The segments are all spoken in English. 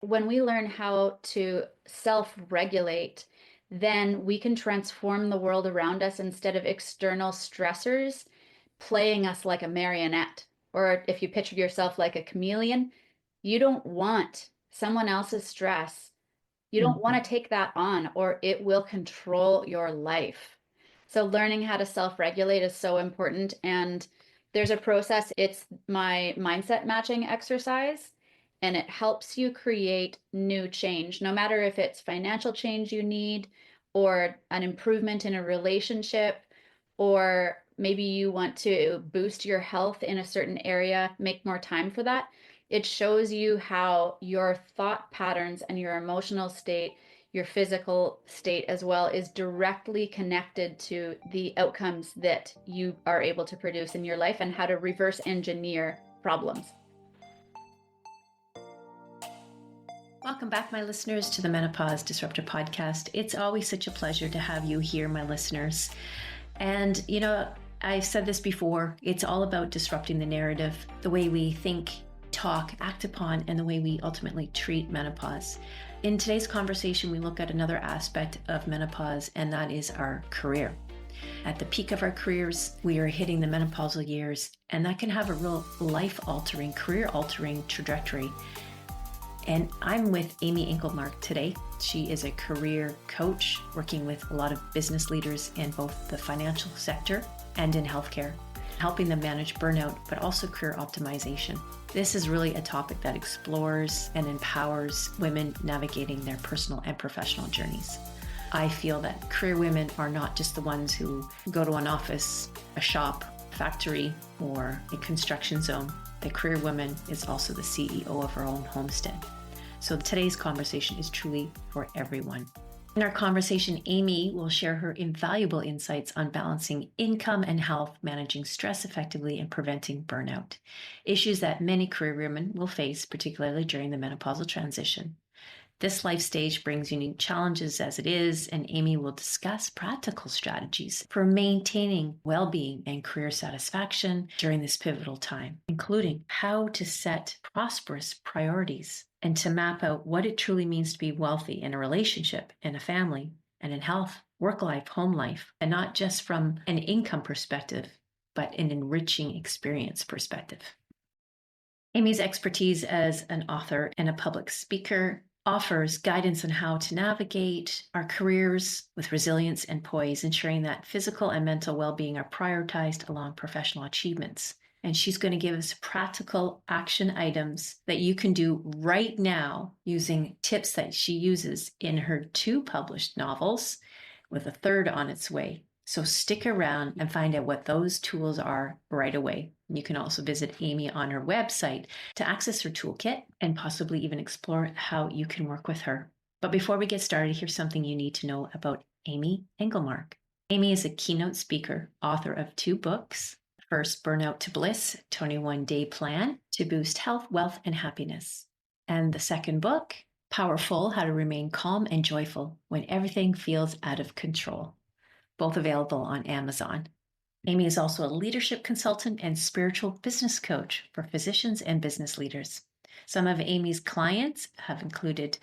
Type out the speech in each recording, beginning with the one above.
when we learn how to self-regulate, then we can transform the world around us instead of external stressors playing us like a marionette. Or if you pictured yourself like a chameleon, you don't want someone else's stress. You don't want Mhm. to take that on, or it will control your life. So, learning how to self regulate is so important. And there's a process, it's my mindset matching exercise, and it helps you create new change, no matter if it's financial change you need, or an improvement in a relationship, or maybe you want to boost your health in a certain area, make more time for that. It shows you how your thought patterns and your emotional state, your physical state as well, is directly connected to the outcomes that you are able to produce in your life and how to reverse engineer problems. Welcome back, my listeners, to the Menopause Disruptor podcast. It's always such a pleasure to have you here, my listeners. And, I've said this before, it's all about disrupting the narrative, the way we think, talk, act upon, and the way we ultimately treat menopause. In today's conversation, we look at another aspect of menopause, and that is our career. At the peak of our careers, we are hitting the menopausal years, and that can have a real life-altering, career-altering trajectory. And I'm with Amy Englemark today. She is a career coach working with a lot of business leaders in both the financial sector and in healthcare, helping them manage burnout, but also career optimization. This is really a topic that explores and empowers women navigating their personal and professional journeys. I feel that career women are not just the ones who go to an office, a shop, factory, or a construction zone. The career woman is also the CEO of her own homestead. So today's conversation is truly for everyone. In our conversation, Amy will share her invaluable insights on balancing income and health, managing stress effectively, and preventing burnout, issues that many career women will face, particularly during the menopausal transition. This life stage brings unique challenges as it is, and Amy will discuss practical strategies for maintaining well-being and career satisfaction during this pivotal time, including how to set prosperous priorities and to map out what it truly means to be wealthy in a relationship, in a family, and in health, work life, home life, and not just from an income perspective, but an enriching experience perspective. Amy's expertise as an author and a public speaker offers guidance on how to navigate our careers with resilience and poise, ensuring that physical and mental well-being are prioritized along professional achievements. And she's going to give us practical action items that you can do right now using tips that she uses in her 2 published novels, with a 3rd on its way. So stick around and find out what those tools are right away. You can also visit Amy on her website to access her toolkit and possibly even explore how you can work with her. But before we get started, here's something you need to know about Amy Englemark. Amy is a keynote speaker, author of 2 books. First, Burnout to Bliss, 21-day plan to boost health, wealth, and happiness. And the second book, Powerful, How to Remain Calm and Joyful When Everything Feels Out of Control. Both available on Amazon. Amy is also a leadership consultant and spiritual business coach for physicians and business leaders. Some of Amy's clients have included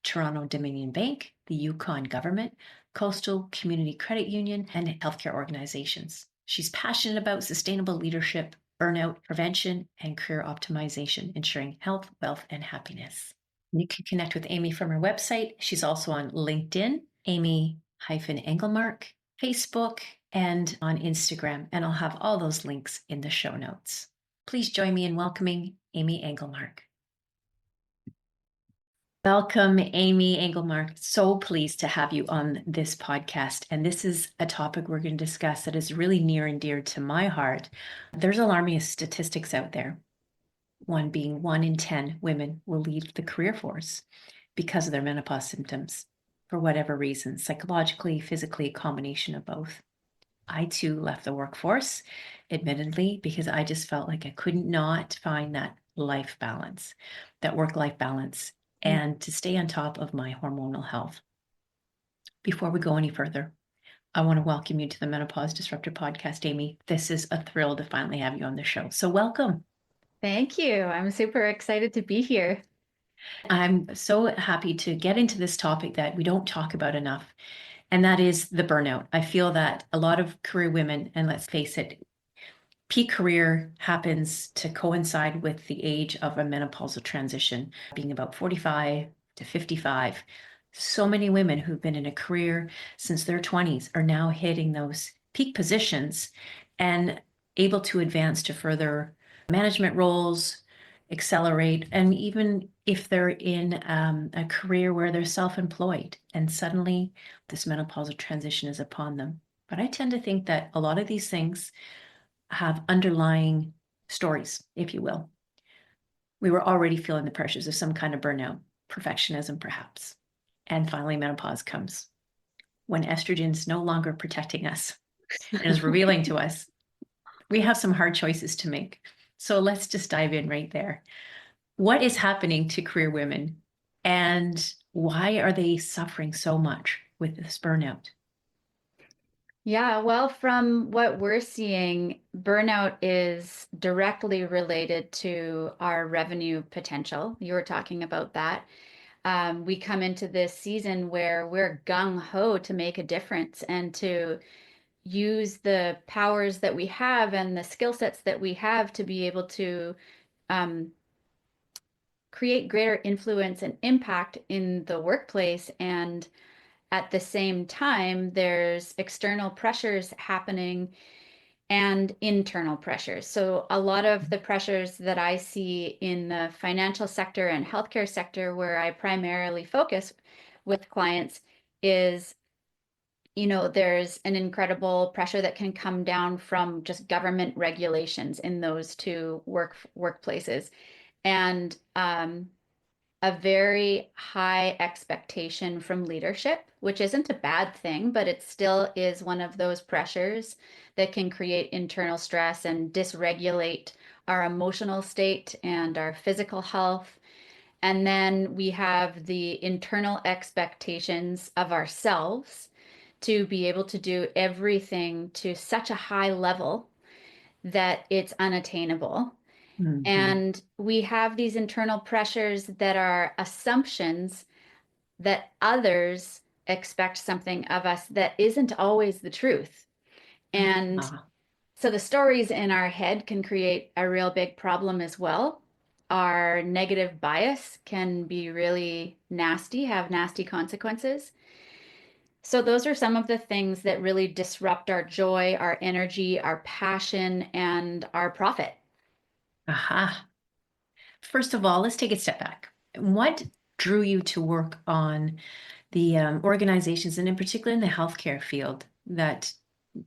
Toronto Dominion Bank, the Yukon government, Coastal Community Credit Union, and healthcare organizations. She's passionate about sustainable leadership, burnout prevention, and career optimization, ensuring health, wealth, and happiness. You can connect with Amy from her website. She's also on LinkedIn, Amy-Englemark, Facebook, and on Instagram, and I'll have all those links in the show notes. Please join me in welcoming Amy Englemark. Welcome, Amy Englemark. So pleased to have you on this podcast. And this is a topic we're going to discuss that is really near and dear to my heart. There's alarming statistics out there. One being 1 in 10 women will leave the career force because of their menopause symptoms for whatever reason, psychologically, physically, a combination of both. I too left the workforce, admittedly, because I just felt like I could not find that life balance, that work-life balance, and to stay on top of my hormonal health. Before we go any further, I want to welcome you to the Menopause Disruptor podcast, Amy. This is a thrill to finally have you on the show. So welcome. Thank you. I'm super excited to be here. I'm so happy to get into this topic that we don't talk about enough, and that is the burnout. I feel that a lot of career women, and let's face it, peak career happens to coincide with the age of a menopausal transition, being about 45 to 55. So many women who've been in a career since their 20s are now hitting those peak positions and able to advance to further management roles, accelerate, and even if they're in a career where they're self-employed and suddenly this menopausal transition is upon them. But I tend to think that a lot of these things have underlying stories, if you will. We were already feeling the pressures of some kind of burnout, perfectionism perhaps. And finally, menopause comes when estrogen's no longer protecting us and is revealing to us we have some hard choices to make. So let's just dive in right there. What is happening to career women and why are they suffering so much with this burnout? Yeah, well, from what we're seeing, burnout is directly related to our revenue potential. You were talking about that. We come into this season where we're gung ho to make a difference and to use the powers that we have and the skill sets that we have to be able to um, create greater influence and impact in the workplace. And at the same time, there's external pressures happening and internal pressures. So a lot of the pressures that I see in the financial sector and healthcare sector, where I primarily focus with clients, is there's an incredible pressure that can come down from just government regulations in those two workplaces, and a very high expectation from leadership, which isn't a bad thing, but it still is one of those pressures that can create internal stress and dysregulate our emotional state and our physical health. And then we have the internal expectations of ourselves to be able to do everything to such a high level that it's unattainable. Mhm. And we have these internal pressures that are assumptions that others expect something of us that isn't always the truth. And Ah, so the stories in our head can create a real big problem as well. Our negative bias can be really nasty, have nasty consequences. So those are some of the things that really disrupt our joy, our energy, our passion, and our profit. aha. First of all, let's take a step back. What drew you to work on the organizations, and in particular in the healthcare field, that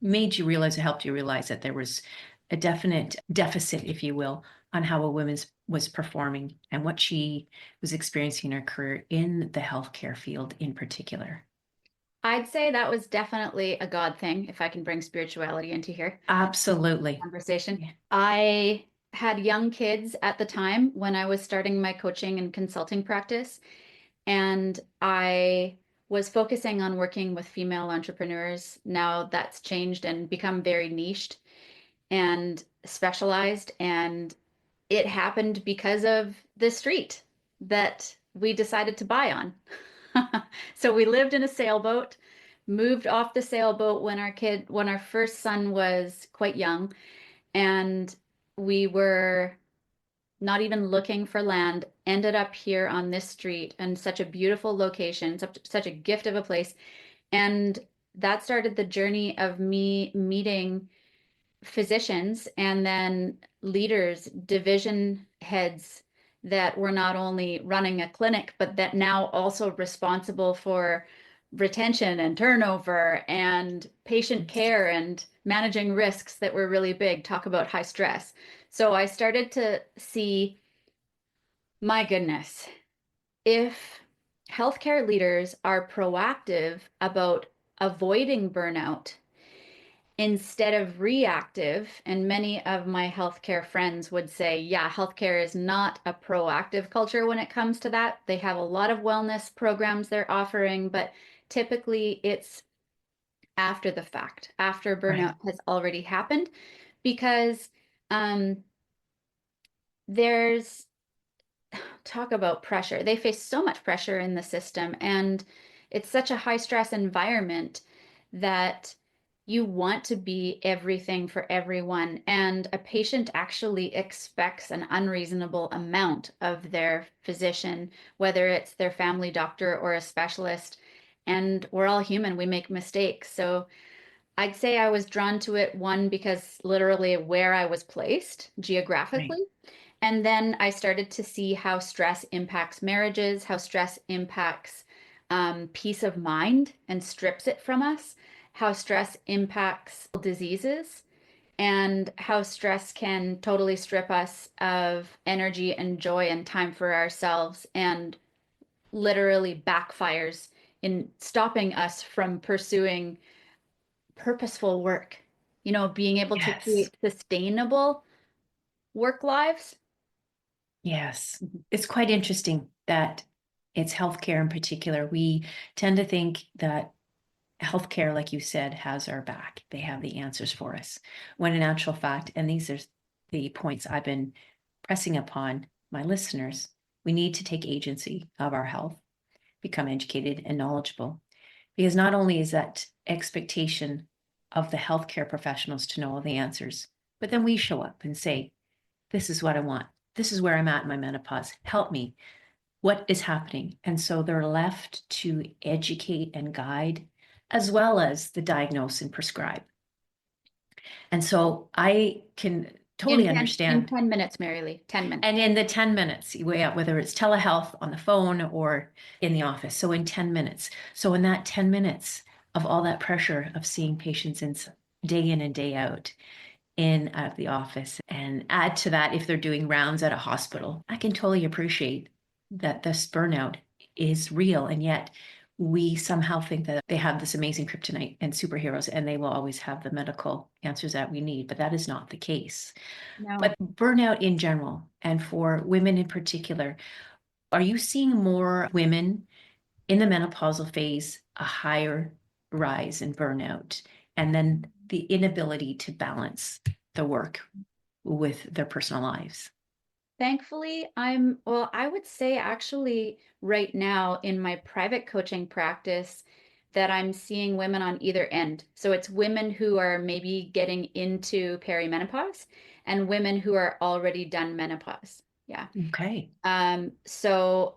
made you realize or helped you realize that there was a definite deficit, if you will, on how a woman was performing and what she was experiencing in her career in the healthcare field in particular? I'd say that was definitely a God thing, if I can bring spirituality into here. Absolutely. Conversation. Yeah. I had young kids at the time when I was starting my coaching and consulting practice, and I was focusing on working with female entrepreneurs. Now that's changed and become very niched and specialized, and it happened because of the street that we decided to buy on. So we lived in a sailboat, moved off the sailboat when our first son was quite young, and we were not even looking for land, ended up here on this street and such a beautiful location, such a gift of a place. And that started the journey of me meeting physicians and then leaders, division heads that were not only running a clinic, but that now also responsible for retention and turnover and patient care and managing risks that were really big. Talk about high stress. So I started to see, my goodness, if healthcare leaders are proactive about avoiding burnout instead of reactive, and many of my healthcare friends would say, yeah, healthcare is not a proactive culture when it comes to that. They have a lot of wellness programs they're offering, but typically it's after the fact, after Right. burnout has already happened, because um, there's talk about pressure. They face so much pressure in the system, and it's such a high stress environment that you want to be everything for everyone. And a patient actually expects an unreasonable amount of their physician, whether it's their family doctor or a specialist. And we're all human, we make mistakes. So I'd say I was drawn to it, one, because literally where I was placed Right. geographically. And then I started to see how stress impacts marriages, how stress impacts peace of mind and strips it from us, how stress impacts diseases, and how stress can totally strip us of energy and joy and time for ourselves and literally backfires in stopping us from pursuing purposeful work. Being able to Yes. create sustainable work lives. Yes. Mhm. It's quite interesting that it's healthcare in particular. We tend to think that healthcare, like you said, has our back. They have the answers for us. When in actual fact, and these are the points I've been pressing upon my listeners, we need to take agency of our health, become educated and knowledgeable. Because not only is that expectation of the healthcare professionals to know all the answers, but then we show up and say, this is what I want. This is where I'm at in my menopause. Help me. What is happening? And so they're left to educate and guide, as well as the diagnose and prescribe. And so I can In totally 10 understand. 10 minutes, Mary Lee, 10 minutes. And in the 10 minutes, whether it's telehealth on the phone or in the office. So in 10 minutes. So in that 10 minutes of all that pressure of seeing patients day in and day out, in out of the office, and add to that if they're doing rounds at a hospital, I can totally appreciate that this burnout is real. And yet we somehow think that they have this amazing kryptonite and superheroes and they will always have the medical answers that we need, but that is not the case. No. But burnout in general, and for women in particular, are you seeing more women in the menopausal phase, a higher rise in burnout, and then the inability to balance the work with their personal lives? Thankfully, well, I would say actually right now in my private coaching practice that I'm seeing women on either end. So it's women who are maybe getting into perimenopause and women who are already done menopause. Yeah. Okay. So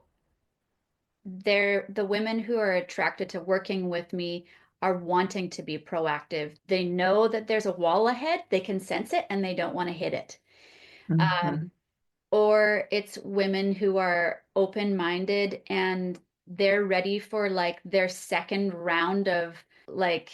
the women who are attracted to working with me are wanting to be proactive. They know that there's a wall ahead, they can sense it, and they don't want to hit it. Um, Mhm. or it's women who are open-minded and they're ready for like their second round of like,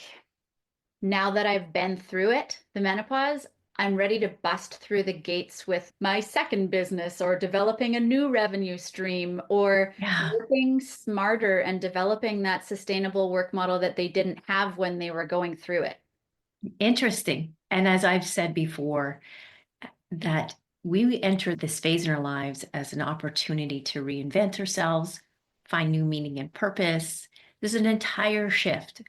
now that I've been through it, the menopause, I'm ready to bust through the gates with my second business or developing a new revenue stream or Yeah, working smarter and developing that sustainable work model that they didn't have when they were going through it. interesting. And as I've said before, that we enter this phase in our lives as an opportunity to reinvent ourselves, find new meaning and purpose. There's an entire shift.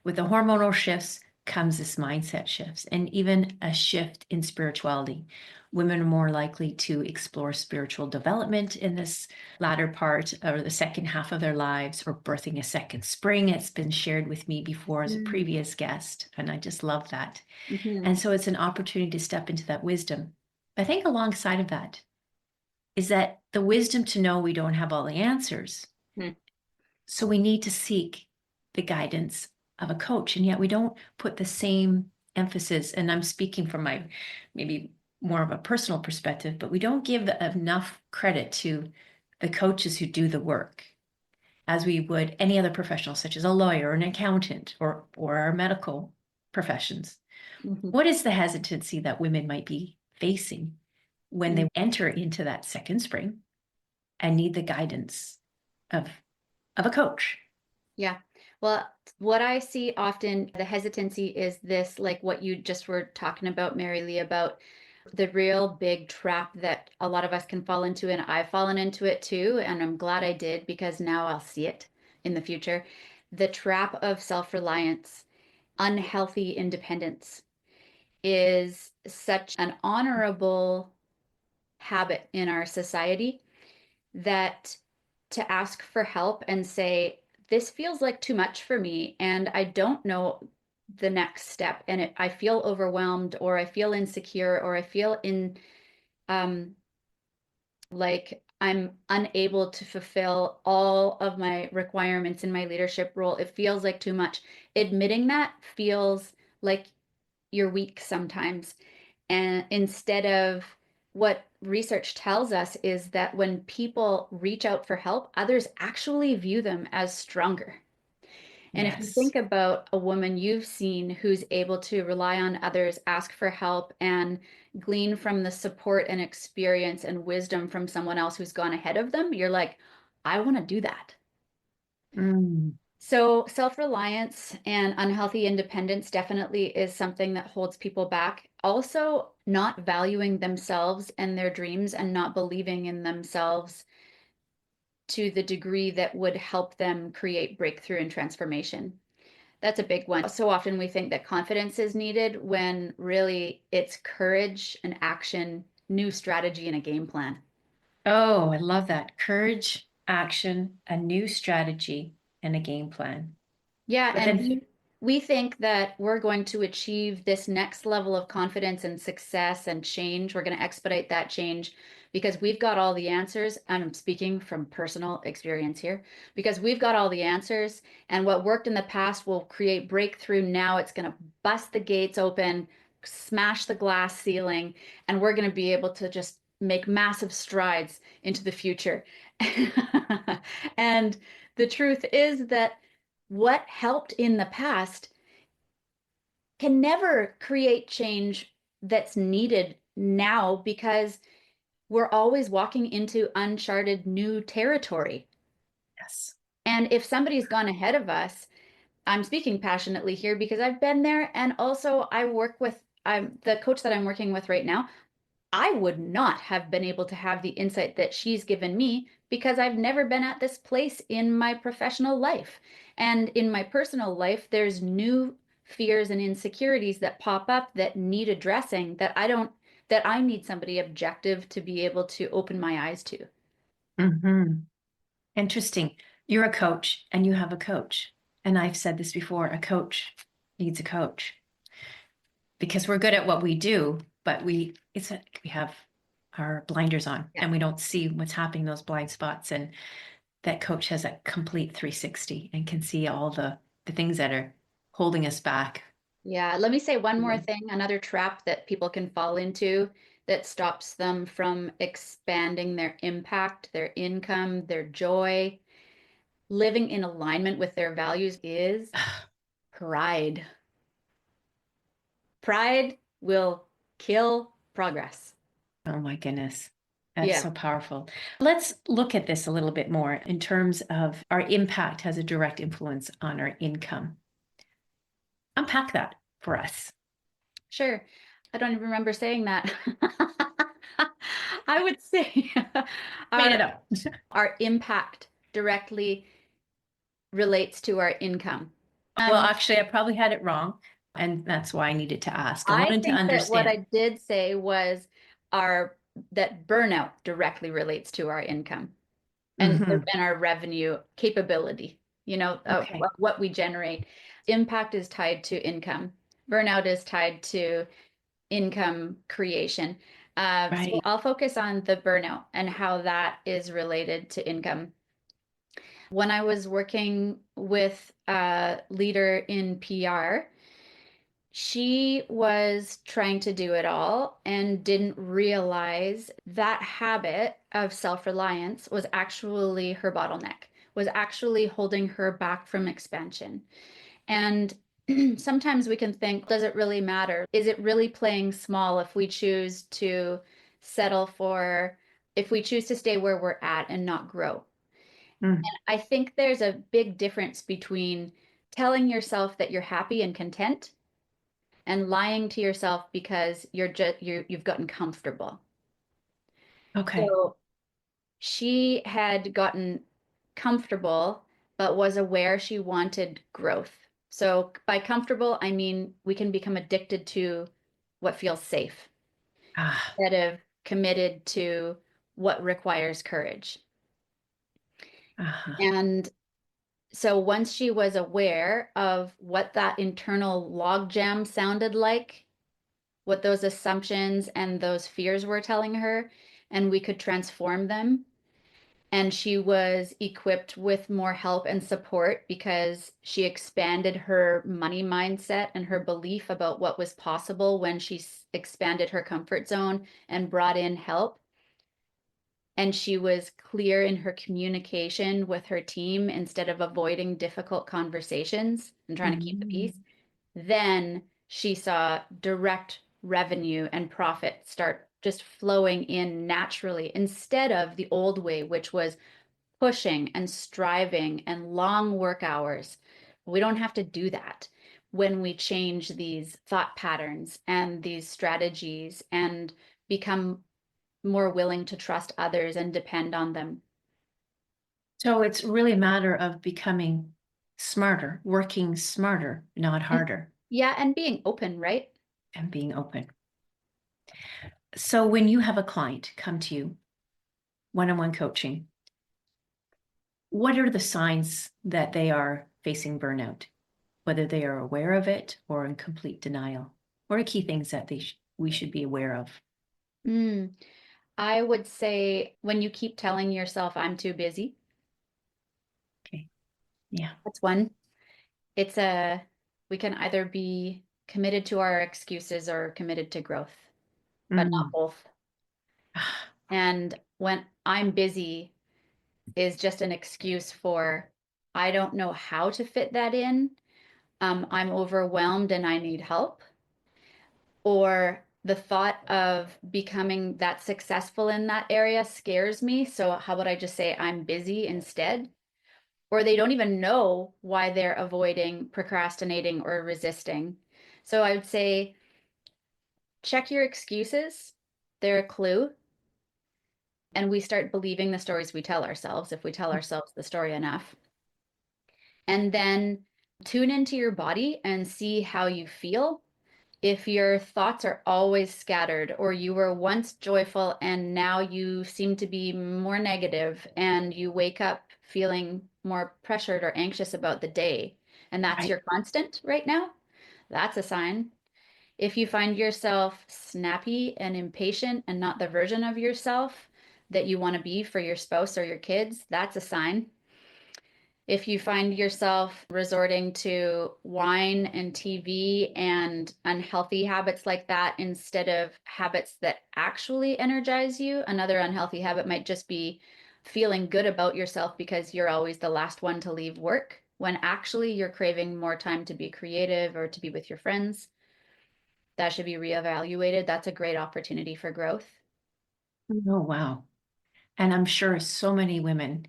With the hormonal shifts comes this mindset shifts and even a shift in spirituality. Women are more likely to explore spiritual development in this latter part or the second half of their lives or birthing a second spring. It's been shared with me before as a Mm. previous guest, and I just love that. Mhm. And so it's an opportunity to step into that wisdom. I think alongside of that is that the wisdom to know we don't have all the answers. Mm. So we need to seek the guidance of a coach. And yet we don't put the same emphasis, and I'm speaking from my maybe more of a personal perspective, but we don't give enough credit to the coaches who do the work as we would any other professional, such as a lawyer or an accountant or our medical professions. Mhm. What is the hesitancy that women might be facing when Mm. they enter into that second spring and need the guidance of of a coach? Yeah. Well, what I see often, the hesitancy is this, like what you just were talking about, Mary Lee, about the real big trap that a lot of us can fall into, and I've fallen into it too, and I'm glad I did because now I'll see it in the future. The trap of self-reliance, unhealthy independence is such an honorable habit in our society. that to ask for help and say, this feels like too much for me, and I don't know the next step, and I feel overwhelmed, or I feel insecure, or I feel um, like I'm unable to fulfill all of my requirements in my leadership role. It feels like too much. Admitting that feels like you're weak sometimes. And instead of, what research tells us is that when people reach out for help, others actually view them as stronger. And if you Yes. think about a woman you've seen who's able to rely on others, ask for help, and glean from the support and experience and wisdom from someone else who's gone ahead of them, you're like, I want to do that. Mm. So, self-reliance and unhealthy independence definitely is something that holds people back. Also, not valuing themselves and their dreams and not believing in themselves to the degree that would help them create breakthrough and transformation. That's a big one. So often we think that confidence is needed when really it's courage and action, new strategy, and a game plan. Oh, I love that. Courage, action, a new strategy, and a game plan. Yeah, But and then, we think that we're going to achieve this next level of confidence and success and change. We're going to expedite that change because we've got all the answers. And I'm speaking from personal experience here because we've got all the answers. And what worked in the past will create breakthrough. Now it's going to bust the gates open, smash the glass ceiling, and we're going to be able to just make massive strides into the future. And the truth is that what helped in the past can never create change that's needed now because we're always walking into uncharted new territory. yes. And if somebody's gone ahead of us, I'm speaking passionately here because I've been there. And also, I'm the coach that I'm working with right now. I would not have been able to have the insight that she's given me because I've never been at this place in my professional life. And in my personal life, there's new fears and insecurities that pop up that need addressing that I need somebody objective to be able to open my eyes to. Hmm. Interesting. You're a coach and you have a coach. And I've said this before, a coach needs a coach because we're good at what we do, but we have our blinders on Yeah. and we don't see what's happening in those blind spots. And that coach has a complete 360 and can see all the things that are holding us back. Yeah, let me say one more Yeah. thing, another trap that people can fall into that stops them from expanding their impact, their income, their joy, living in alignment with their values is pride. Pride will kill progress. Oh my goodness. That's Yeah, so powerful. Let's look at this a little bit more in terms of our impact has a direct influence on our income. Unpack that for us. sure. I don't even remember saying that. I would say Made our it up. our impact directly relates to our income. Well, actually, I probably had it wrong, and that's why I needed to ask. I I wanted to think that what understand. I did say was our that burnout directly relates to our income Hmm. and our revenue capability, Okay. what we generate. Impact is tied to income. Burnout is tied to income creation. So Right. I'll focus on the burnout and how that is related to income. When I was working with a leader in PR, she was trying to do it all and didn't realize that habit of self-reliance was actually her bottleneck, was actually holding her back from expansion. And sometimes we can think, does it really matter? Is it really playing small if we choose to settle for, if we choose to stay where we're at and not grow? Mm. I think there's a big difference between telling yourself that you're happy and content and lying to yourself because you've gotten comfortable. Okay. So she had gotten comfortable, but was aware she wanted growth. So by comfortable, I mean we can become addicted to what feels safe Ah, instead of committed to what requires courage. Uh-huh. And so once she was aware of what that internal logjam sounded like, what those assumptions and those fears were telling her, and we could transform them, and she was equipped with more help and support because she expanded her money mindset and her belief about what was possible when she expanded her comfort zone and brought in help. And she was clear in her communication with her team instead of avoiding difficult conversations and trying to keep the Mm. peace. Then she saw direct revenue and profit start just flowing in naturally instead of the old way, which was pushing and striving and long work hours. We don't have to do that when we change these thought patterns and these strategies and become more willing to trust others and depend on them. So it's really a matter of becoming smarter, working smarter, not And harder, yeah, and being open, right? and being open. So when you have a client come to you, one-on-one coaching, what are the signs that they are facing burnout, whether they are aware of it or in complete denial? What are key things that we should be aware of? Mm, I would say when you keep telling yourself, I'm too busy, Okay. Yeah. that's one. It's a, we can either be committed to our excuses or committed to growth, but not Mm. both. And when I'm busy is just an excuse for, I don't know how to fit that in. I'm overwhelmed and I need help. Or the thought of becoming that successful in that area scares me. So how about I just say I'm busy instead? Or they don't even know why they're avoiding, procrastinating, or resisting. So I would say check your excuses. They're a clue. And we start believing the stories we tell ourselves if we tell ourselves the story enough. And then tune into your body and see how you feel. If your thoughts are always scattered, or you were once joyful and now you seem to be more negative, and you wake up feeling more pressured or anxious about the day, and that's Right. your constant right now, that's a sign. If you find yourself snappy and impatient and not the version of yourself that you want to be for your spouse or your kids, that's a sign. If you find yourself resorting to wine and TV and unhealthy habits like that instead of habits that actually energize you, another unhealthy habit might just be feeling good about yourself because you're always the last one to leave work when actually you're craving more time to be creative or to be with your friends. That should be reevaluated. That's a great opportunity for growth. Oh, wow. And I'm sure so many women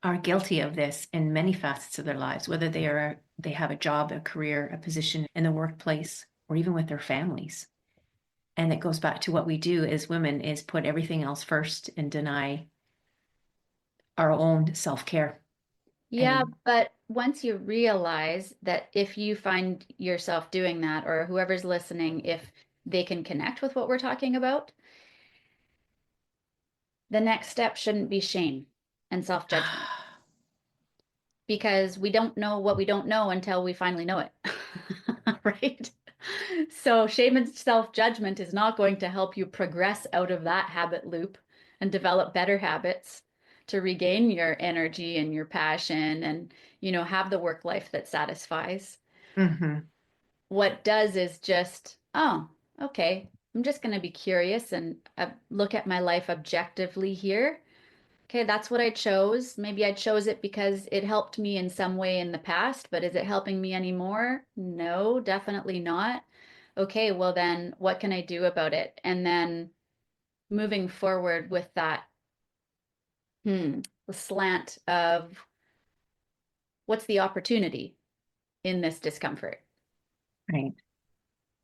are guilty of this in many facets of their lives, whether they have a job, a career, a position in the workplace, or even with their families. And it goes back to what we do as women is put everything else first and deny our own self-care. Yeah, And but once you realize that if you find yourself doing that, or whoever's listening, if they can connect with what we're talking about, the next step shouldn't be shame and self-judgment because we don't know what we don't know until we finally know it. Right? So shame and self-judgment is not going to help you progress out of that habit loop and develop better habits to regain your energy and your passion and, have the work life that satisfies. Mhm. What does is just, oh, okay, I'm just going to be curious and look at my life objectively here. Okay, that's what I chose. Maybe I chose it because it helped me in some way in the past, but is it helping me anymore? No, definitely not. Okay, well then what can I do about it? And then moving forward with that slant of what's the opportunity in this discomfort? Right.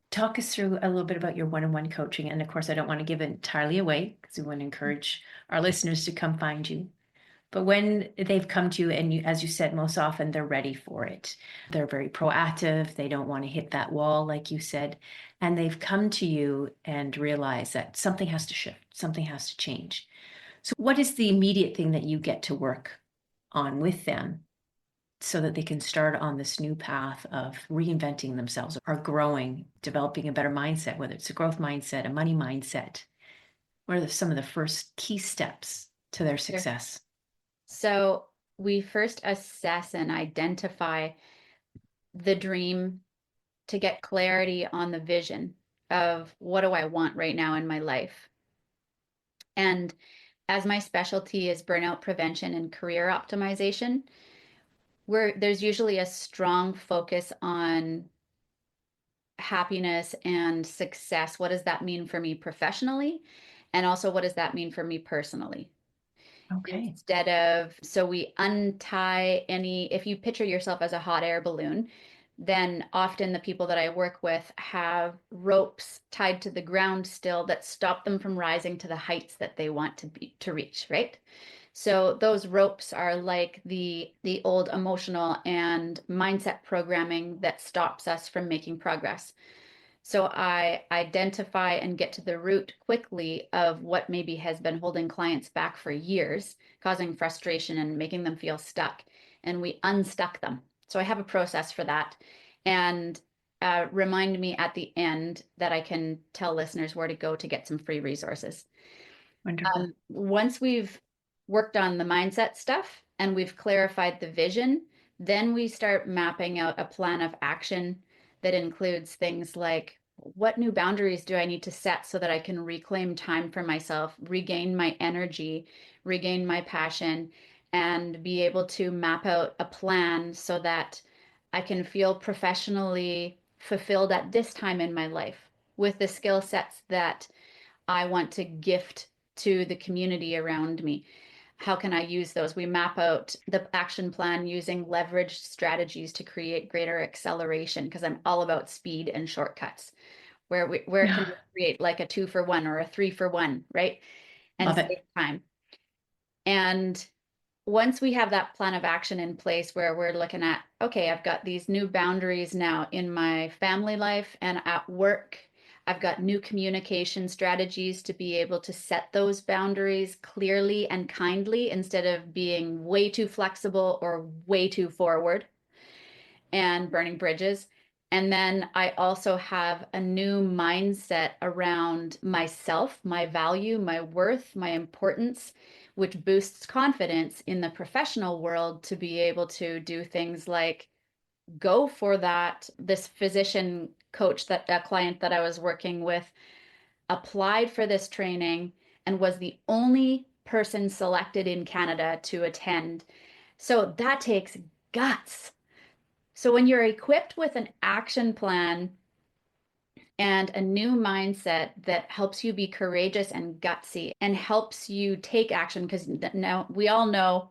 Talk us through a little bit about your one-on-one coaching. And of course, I don't want to give it entirely away because we want to encourage our listeners to come find you. But when they've come to you, and you, as you said, most often they're ready for it. They're very proactive. They don't want to hit that wall, like you said. And they've come to you and realize that something has to shift, something has to change. So, what is the immediate thing that you get to work? on with them so that they can start on this new path of reinventing themselves or growing, developing a better mindset, whether it's a growth mindset, a money mindset? What are some of the first key steps to their Sure. success? So we first assess and identify the dream to get clarity on the vision of what do I want right now in my life. And as my specialty is burnout prevention and career optimization, there's usually a strong focus on happiness and success. What does that mean for me professionally? And also, what does that mean for me personally? Okay. Instead of, so we untie any, if you picture yourself as a hot air balloon, then often the people that I work with have ropes tied to the ground still that stop them from rising to the heights that they want to reach, right? So those ropes are like the old emotional and mindset programming that stops us from making progress. So I identify and get to the root quickly of what maybe has been holding clients back for years, causing frustration and making them feel stuck. And we unstuck them. So I have a process for that. And remind me at the end that I can tell listeners where to go to get some free resources. Wonderful. Once we've worked on the mindset stuff and we've clarified the vision, then we start mapping out a plan of action that includes things like what new boundaries do I need to set so that I can reclaim time for myself, regain my energy, regain my passion, and be able to map out a plan so that I can feel professionally fulfilled at this time in my life with the skill sets that I want to gift to the community around me. How can I use those? We map out the action plan using leveraged strategies to create greater acceleration because I'm all about speed and shortcuts. Where can Yeah. we create like a 2 for 1 or a 3 for 1, right? And Love it. save time. And once we have that plan of action in place where we're looking at, okay, I've got these new boundaries now in my family life and at work. I've got new communication strategies to be able to set those boundaries clearly and kindly instead of being way too flexible or way too forward and burning bridges. And then I also have a new mindset around myself, my value, my worth, my importance, which boosts confidence in the professional world to be able to do things like go for that. This physician coach, that a client that I was working with, applied for this training and was the only person selected in Canada to attend. So that takes guts. So when you're equipped with an action plan and a new mindset that helps you be courageous and gutsy and helps you take action, because now we all know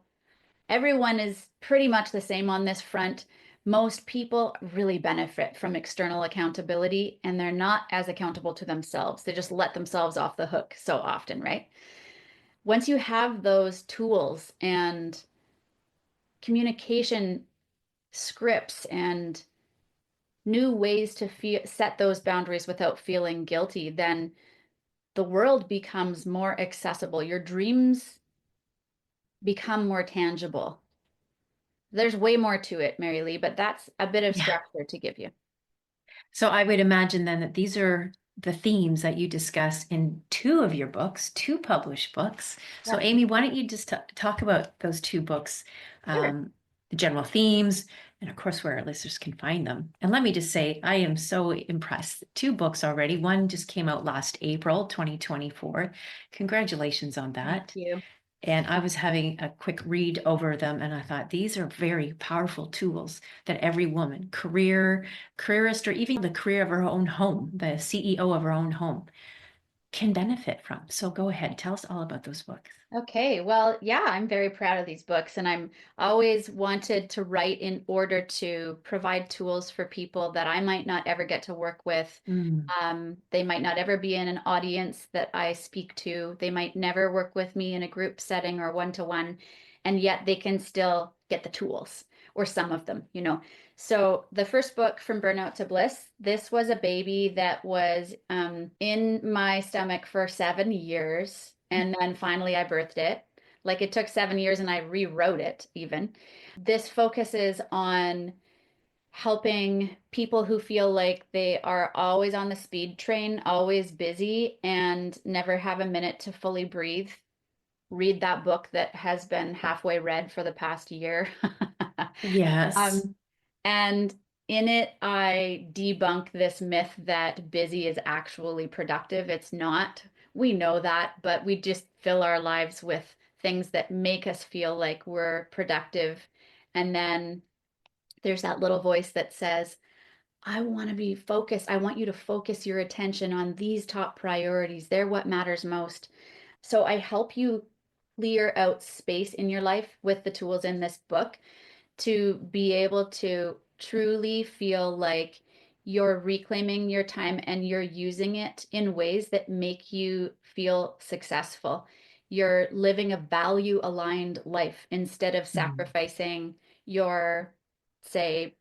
everyone is pretty much the same on this front. Most people really benefit from external accountability and they're not as accountable to themselves. They just let themselves off the hook so often, right? Once you have those tools and communication scripts and new ways to set those boundaries without feeling guilty, then the world becomes more accessible. Your dreams become more tangible. There's way more to it, Mary Lee, but that's a bit of Yeah. structure to give you. So I would imagine then that these are the themes that you discuss in two of your books, two published books. So Yeah, Amy, why don't you just talk about those two books, sure. the general themes, and of course where our listeners can find them. And let me just say, I am so impressed. Two books already. One just came out last April, 2024. Congratulations on Thank that. you. And I was having a quick read over them, and I thought these are very powerful tools that every woman, careerist, or even the career of her own home, the CEO of her own home, can benefit from. So go ahead, tell us all about those books. Okay, well, yeah, I'm very proud of these books, and I'm always wanted to write in order to provide tools for people that I might not ever get to work with. Mm, They might not ever be in an audience that I speak to. They might never work with me in a group setting or one-to-one, and yet they can still get the tools, or some of them. So the first book, From Burnout to Bliss, this was a baby that was in my stomach for 7 years, and then finally I birthed it Like it took 7 years and I rewrote it even. This focuses on helping people who feel like they are always on the speed train, always busy, and never have a minute to fully breathe. Read that book that has been halfway read for the past year. Yes. Um, and in it, I debunk this myth that busy is actually productive. It's not. We know that, but we just fill our lives with things that make us feel like we're productive. And then there's that little voice that says, I want to be focused. I want you to focus your attention on these top priorities. They're what matters most. So I help you clear out space in your life with the tools in this book to be able to truly feel like you're reclaiming your time and you're using it in ways that make you feel successful. You're living a value aligned life instead of Mm. sacrificing your, say,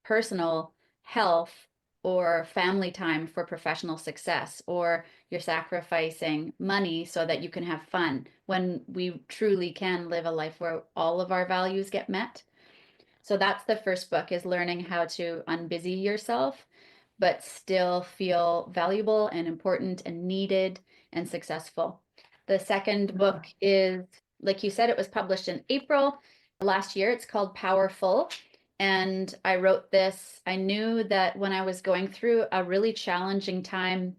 personal health or family time for professional success, or you're sacrificing money so that you can have fun when we truly can live a life where all of our values get met. So that's the first book, is learning how to unbusy yourself, but still feel valuable and important and needed and successful. The second book is, like you said, it was published in April last year. It's called Powerful. And I wrote this. I knew that when I was going through a really challenging time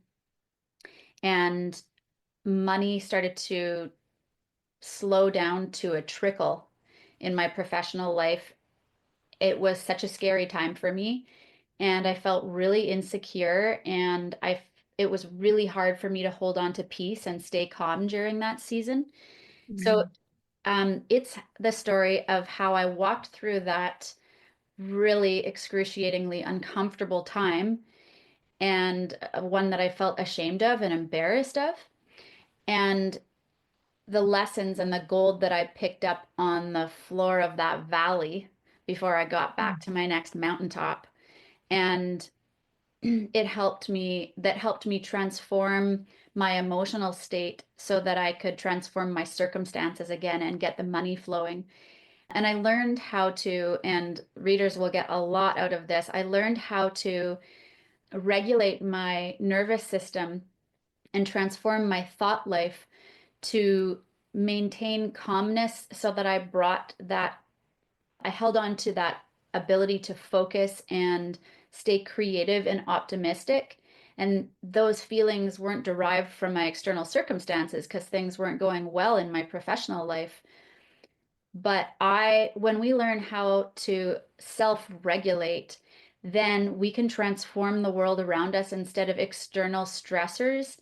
and money started to slow down to a trickle in my professional life, it was such a scary time for me, and I felt really insecure, and it was really hard for me to hold on to peace and stay calm during that season. So Mm. it's the story of how I walked through that really excruciatingly uncomfortable time, and one that I felt ashamed of and embarrassed of, and the lessons and the gold that I picked up on the floor of that valley before I got back to my next mountaintop. And that helped me transform my emotional state so that I could transform my circumstances again and get the money flowing. And I learned how to, and readers will get a lot out of this, I learned how to regulate my nervous system and transform my thought life to maintain calmness so that I held on to that ability to focus and stay creative and optimistic. And those feelings weren't derived from my external circumstances because things weren't going well in my professional life. But when we learn how to self-regulate, then we can transform the world around us instead of external stressors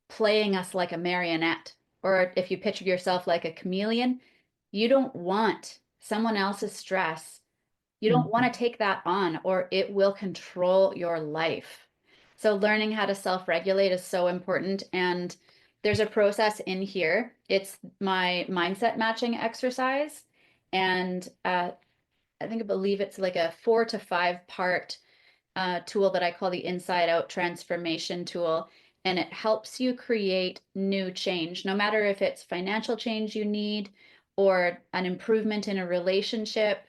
playing us like a marionette. Or if you picture yourself like a chameleon, you don't want someone else's stress. You don't want Mhm. to take that on, or it will control your life. So, learning how to self regulate is so important. And there's a process in here. It's my mindset matching exercise. And I believe it's like a 4 to 5 part tool that I call the Inside Out Transformation Tool. And it helps you create new change, no matter if it's financial change you need, or an improvement in a relationship,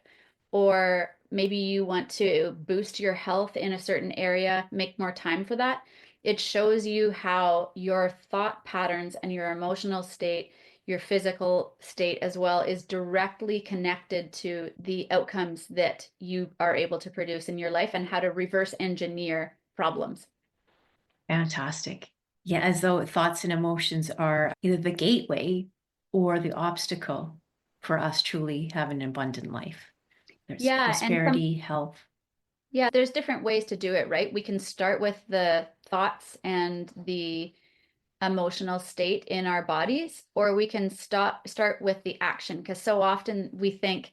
or maybe you want to boost your health in a certain area, make more time for that. It shows you how your thought patterns and your emotional state, your physical state as well, is directly connected to the outcomes that you are able to produce in your life and how to reverse engineer problems. Fantastic. Yeah, as though thoughts and emotions are either the gateway or the obstacle for us truly having an abundant life. There's Yeah, and prosperity, health. yeah, there's different ways to do it, right? We can start with the thoughts and the emotional state in our bodies, or we can start with the action, because so often we think,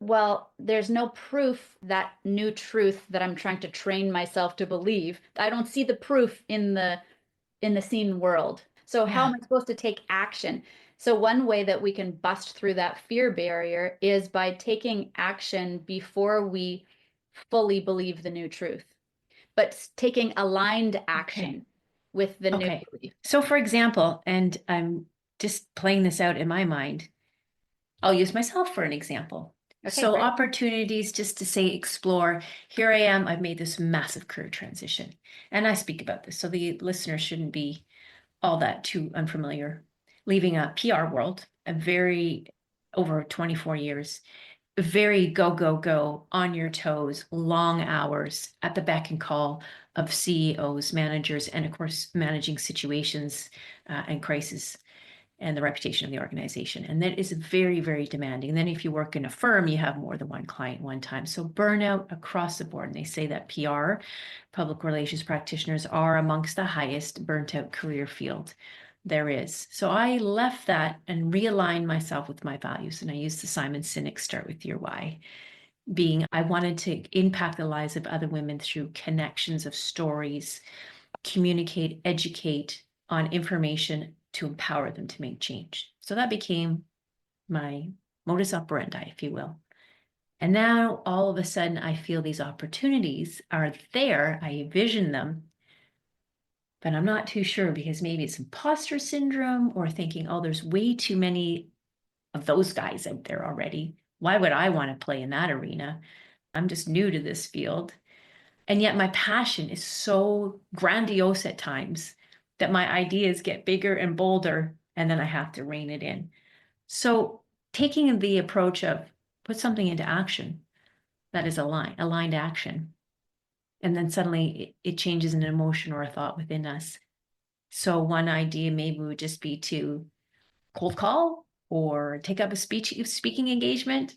well, there's no proof that new truth that I'm trying to train myself to believe. I don't see the proof in the seen world. So how Yeah. am I supposed to take action? So one way that we can bust through that fear barrier is by taking action before we fully believe the new truth, but taking aligned Okay. action with the new Okay. belief. So, for example, and I'm just playing this out in my mind, I'll use myself for an example. Okay, So great. opportunities just to say, explore, here I am, I've made this massive career transition. And I speak about this, so the listener shouldn't be all that too unfamiliar. Leaving a PR world, a very over 24 years, very go, go, go, on your toes, long hours at the beck and call of CEOs, managers, and of course, managing situations and crises and the reputation of the organization. And that is very, very demanding. And then if you work in a firm, you have more than one client one time. So burnout across the board. And they say that PR, public relations practitioners, are amongst the highest burnt out career field there is. So I left that and realigned myself with my values. And I used the Simon Sinek start with your why, being I wanted to impact the lives of other women through connections of stories, communicate, educate on information to empower them to make change. So that became my modus operandi, if you will. And now all of a sudden, I feel these opportunities are there. I envision them, but I'm not too sure because maybe it's imposter syndrome or thinking, oh, there's way too many of those guys out there already. Why would I want to play in that arena? I'm just new to this field. And yet my passion is so grandiose at times that my ideas get bigger and bolder, and then I have to rein it in. So taking the approach of put something into action that is aligned action, and then suddenly it changes an emotion or a thought within us. So one idea maybe would just be to cold call or take up a speaking engagement.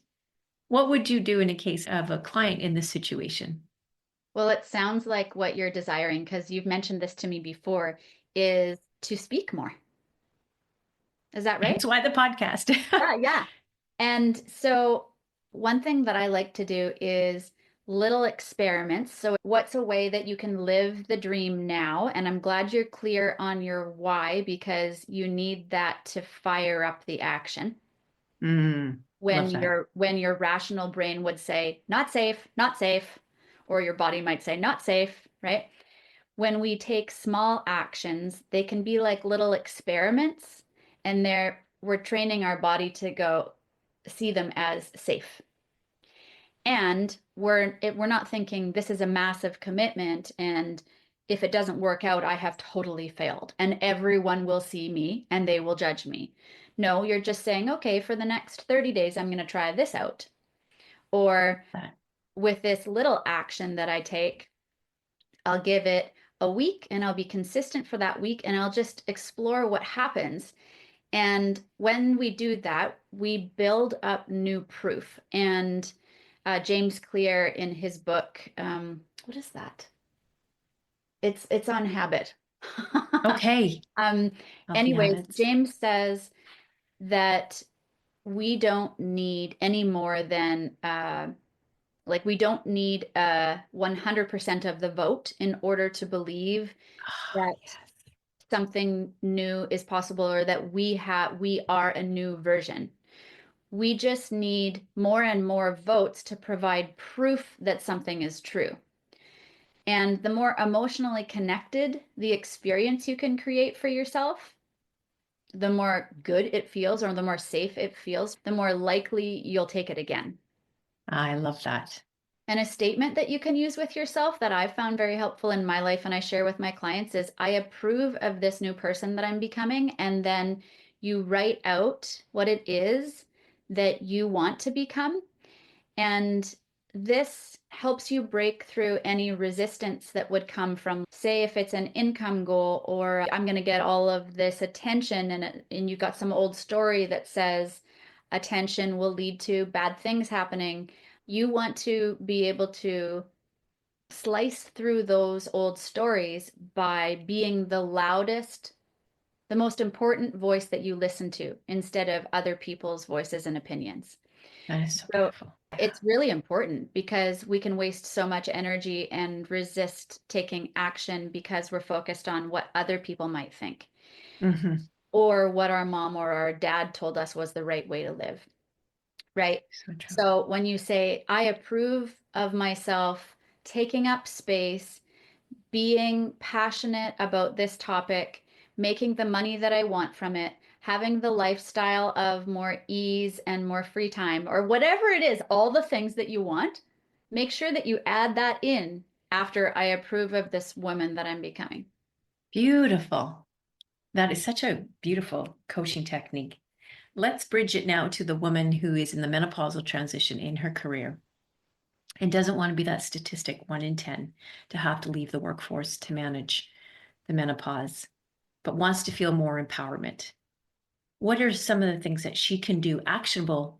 What would you do in a case of a client in this situation? Well, it sounds like what you're desiring, because you've mentioned this to me before, is to speak more. Is that right? Hence why the podcast. Yeah, yeah. And so one thing that I like to do is little experiments. So what's a way that you can live the dream now? And I'm glad you're clear on your why, because you need that to fire up the action. Love that. When your rational brain would say, not safe, not safe, or your body might say, not safe, right? When we take small actions, they can be like little experiments, and we're training our body to go see them as safe. And we're not thinking this is a massive commitment, and if it doesn't work out, I have totally failed and everyone will see me and they will judge me. No, you're just saying, okay, for the next 30 days, I'm going to try this out. Or That. with this little action that I take, I'll give it a week and I'll be consistent for that week and I'll just explore what happens. And when we do that, we build up new proof. And James Clear in his book, what is that? It's on habit. Okay. um, Healthy anyways, habits. James says that we don't need any more than like we don't need 100% of the vote in order to believe Oh, that yes. something new is possible or that we are a new version. We just need more and more votes to provide proof that something is true. And the more emotionally connected the experience you can create for yourself, the more good it feels or the more safe it feels, the more likely you'll take it again. I love that. And a statement that you can use with yourself that I've found very helpful in my life and I share with my clients is I approve of this new person that I'm becoming. And then you write out what it is that you want to become. And this helps you break through any resistance that would come from, say, if it's an income goal or I'm going to get all of this attention, and you've got some old story that says attention will lead to bad things happening. You want to be able to slice through those old stories by being the loudest, the most important voice that you listen to instead of other people's voices and opinions. That is so So powerful. Yeah. it's really important because we can waste so much energy and resist taking action because we're focused on what other people might think Mm-hmm. or what our mom or our dad told us was the right way to live, right? So true. So when you say, I approve of myself taking up space, being passionate about this topic, making the money that I want from it, having the lifestyle of more ease and more free time, or whatever it is, all the things that you want, make sure that you add that in after I approve of this woman that I'm becoming. Beautiful. That is such a beautiful coaching technique. Let's bridge it now to the woman who is in the menopausal transition in her career and doesn't want to be that statistic 1 in 10 to have to leave the workforce to manage the menopause, but wants to feel more empowerment. What are some of the things that she can do, actionable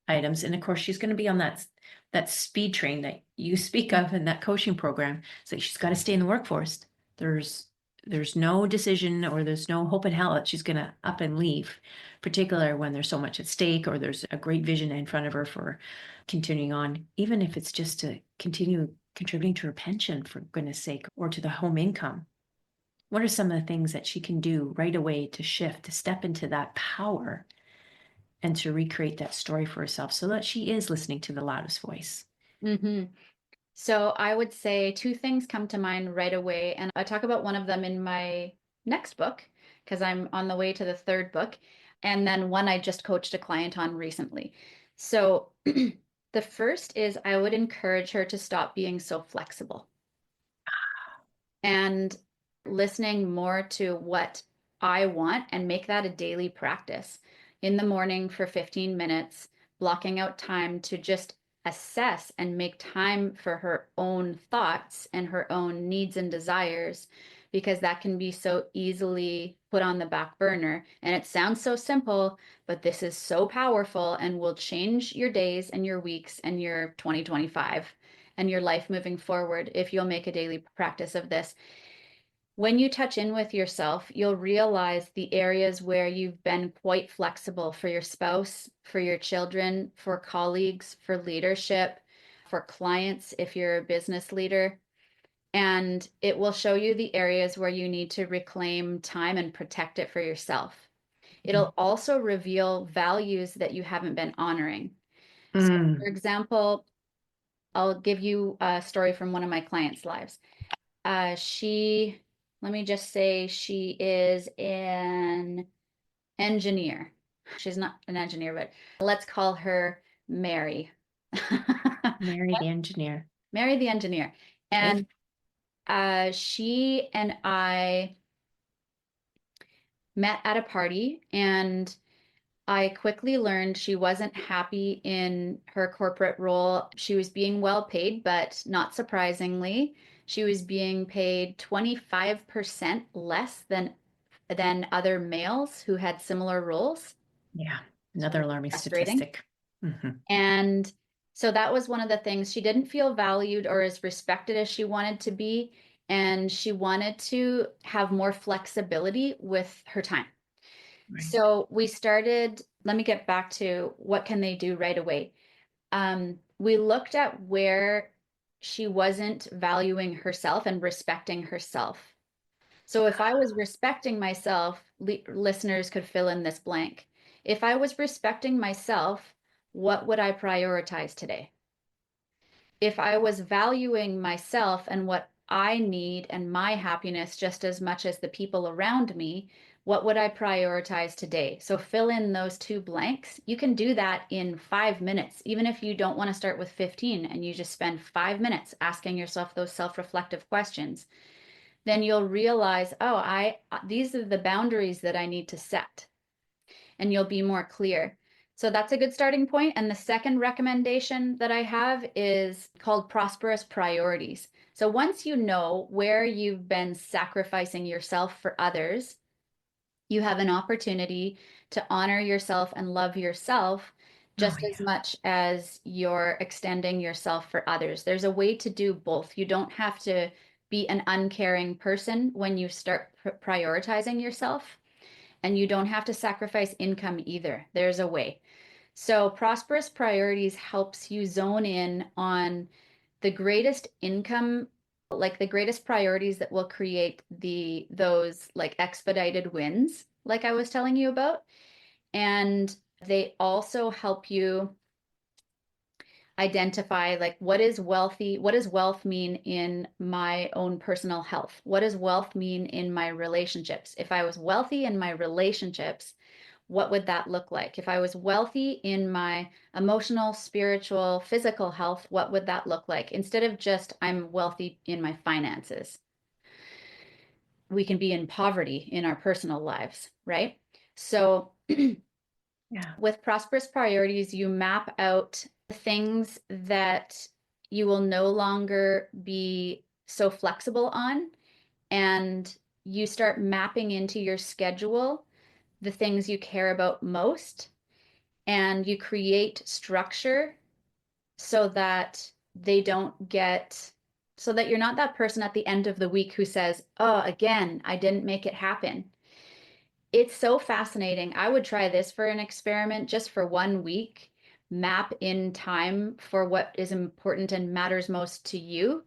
items? And of course, she's going to be on that speed train that you speak of in that coaching program. So she's got to stay in the workforce. There's no decision or there's no hope in hell that she's going to up and leave, particularly when there's so much at stake or there's a great vision in front of her for continuing on, even if it's just to continue contributing to her pension, for goodness sake, or to the home income. What are some of the things that she can do right away to shift, to step into that power and to recreate that story for herself so that she is listening to the loudest voice? Mm-hmm. So I would say two things come to mind right away. And I talk about one of them in my next book because I'm on the way to the third book. And then one I just coached a client on recently. So the first is I would encourage her to stop being so flexible and listening more to what I want and make that a daily practice. In the morning for 15 minutes, blocking out time to just assess and make time for her own thoughts and her own needs and desires, because that can be so easily put on the back burner. And it sounds so simple, but this is so powerful and will change your days and your weeks and your 2025 and your life moving forward if you'll make a daily practice of this. When you touch in with yourself, you'll realize the areas where you've been quite flexible for your spouse, for your children, for colleagues, for leadership, for clients, if you're a business leader. And it will show you the areas where you need to reclaim time and protect it for yourself. It'll also reveal values that you haven't been honoring. So, for Mm. example, I'll give you a story from one of my clients' lives. She, let me just say, she is an engineer. She's not an engineer, but let's call her Mary. Mary the engineer. Mary the engineer. Okay. And she and I met at a party, and I quickly learned she wasn't happy in her corporate role. She was being well paid, but not surprisingly, she was being paid 25% less than other males who had similar roles. Yeah. It's Another really alarming frustrating. statistic. Hmm. And so that was one of the things. She didn't feel valued or as respected as she wanted to be, and she wanted to have more flexibility with her time. Right. So we started, let me get back to what can they do right away. We looked at where she wasn't valuing herself and respecting herself. So if I was respecting myself, listeners could fill in this blank. If I was respecting myself, what would I prioritize today? If I was valuing myself and what I need and my happiness just as much as the people around me, what would I prioritize today? So fill in those two blanks. You can do that in 5 minutes, even if you don't want to start with 15 and you just spend 5 minutes asking yourself those self-reflective questions. Then you'll realize, oh, these are the boundaries that I need to set, and you'll be more clear. So that's a good starting point. And the second recommendation that I have is called prosperous priorities. So once you know where you've been sacrificing yourself for others, you have an opportunity to honor yourself and love yourself Oh, just as yeah. much as you're extending yourself for others. There's a way to do both. You don't have to be an uncaring person when you start prioritizing yourself, and you don't have to sacrifice income either. There's a way. So prosperous priorities helps you zone in on the greatest income, like the greatest priorities that will create those like expedited wins, like I was telling you about. And they also help you identify like what does wealth mean in my own personal health? What does wealth mean in my relationships? If I was wealthy in my relationships, what would that look like? If I was wealthy in my emotional, spiritual, physical health, what would that look like? Instead of just I'm wealthy in my finances, we can be in poverty in our personal lives, right? So Yeah. with prosperous priorities, you map out the things that you will no longer be so flexible on, and you start mapping into your schedule the things you care about most, and you create structure so that they don't get so that you're not that person at the end of the week who says, "Oh, again, I didn't make it happen." It's so fascinating. I would try this for an experiment just for 1 week. Map in time for what is important and matters most to you,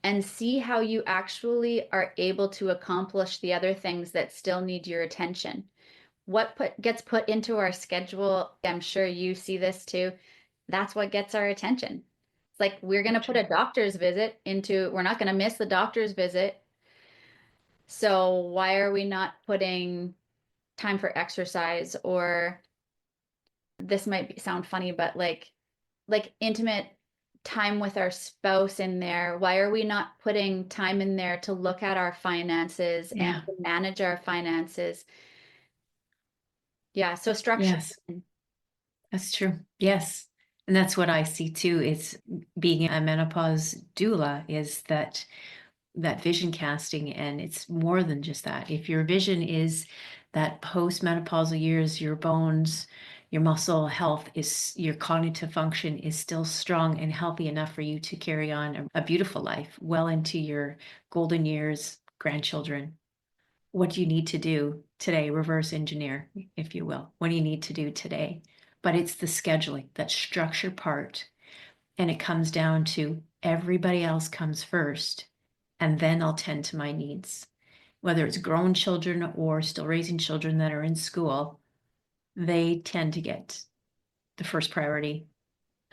and see how you actually are able to accomplish the other things that still need your attention. Gets put into our schedule, I'm sure you see this too. That's what gets our attention. It's like we're going to put Gotcha. a doctor's visit into, we're not going to miss the doctor's visit. So why are we not putting time for exercise, or this might sound funny, but like intimate time with our spouse in there? Why are we not putting time in there to look at our finances and Yeah. to manage our finances? Yeah, so structure. Yes, that's true. Yes. And that's what I see too. It's being a menopause doula is that vision casting, and it's more than just that. If your vision is that postmenopausal years, your bones, your muscle health is your cognitive function is still strong and healthy enough for you to carry on a beautiful life well into your golden years, grandchildren. What do you need to do today? Reverse engineer, if you will. What do you need to do today? But it's the scheduling, that structure part. And it comes down to everybody else comes first, and then I'll tend to my needs. Whether it's grown children or still raising children that are in school, they tend to get the first priority,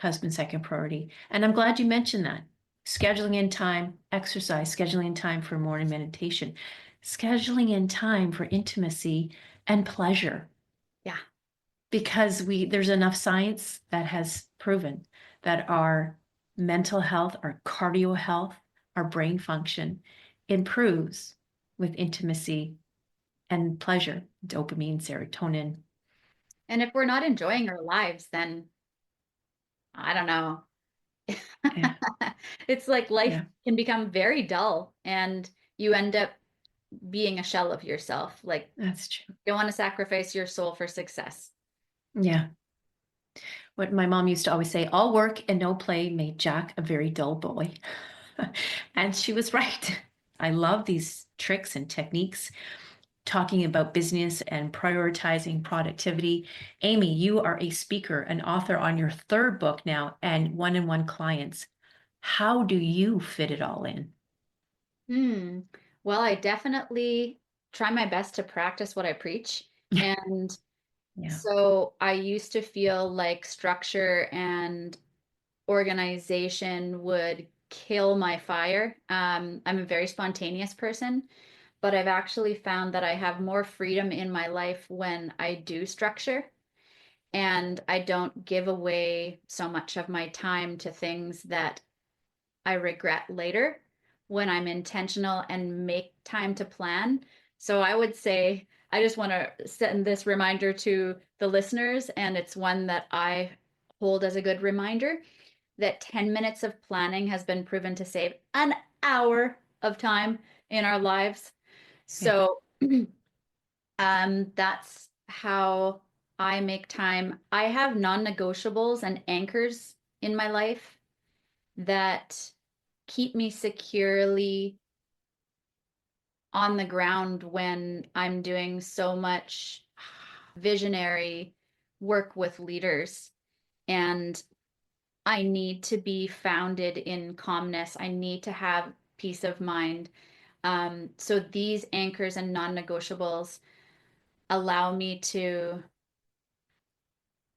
husband second priority. And I'm glad you mentioned that. Scheduling in time, exercise, scheduling in time for morning meditation, scheduling in time for intimacy and pleasure, Yeah. because there's enough science that has proven that our mental health, our cardio health, our brain function improves with intimacy and pleasure, dopamine, serotonin. And if we're not enjoying our lives, then I don't know. Yeah, It's like life yeah, can become very dull and you end up being a shell of yourself. Like, that's true. you don't want to sacrifice your soul for success. Yeah. What my mom used to always say, all work and no play made Jack a very dull boy. And she was right. I love these tricks and techniques talking about business and prioritizing productivity. Amy, you are a speaker, an author on your third book now, and one-on-one clients. How do you fit it all in? Hmm. Well, I definitely try my best to practice what I preach. And Yeah. so I used to feel like structure and organization would kill my fire. I'm a very spontaneous person, but I've actually found that I have more freedom in my life when I do structure, and I don't give away so much of my time to things that I regret later when I'm intentional and make time to plan. So I would say I just want to send this reminder to the listeners, and it's one that I hold as a good reminder, that 10 minutes of planning has been proven to save an hour of time in our lives. Yeah. So that's how I make time. I have non-negotiables and anchors in my life that keep me securely on the ground when I'm doing so much visionary work with leaders. And I need to be founded in calmness. I need to have peace of mind. So these anchors and non-negotiables allow me to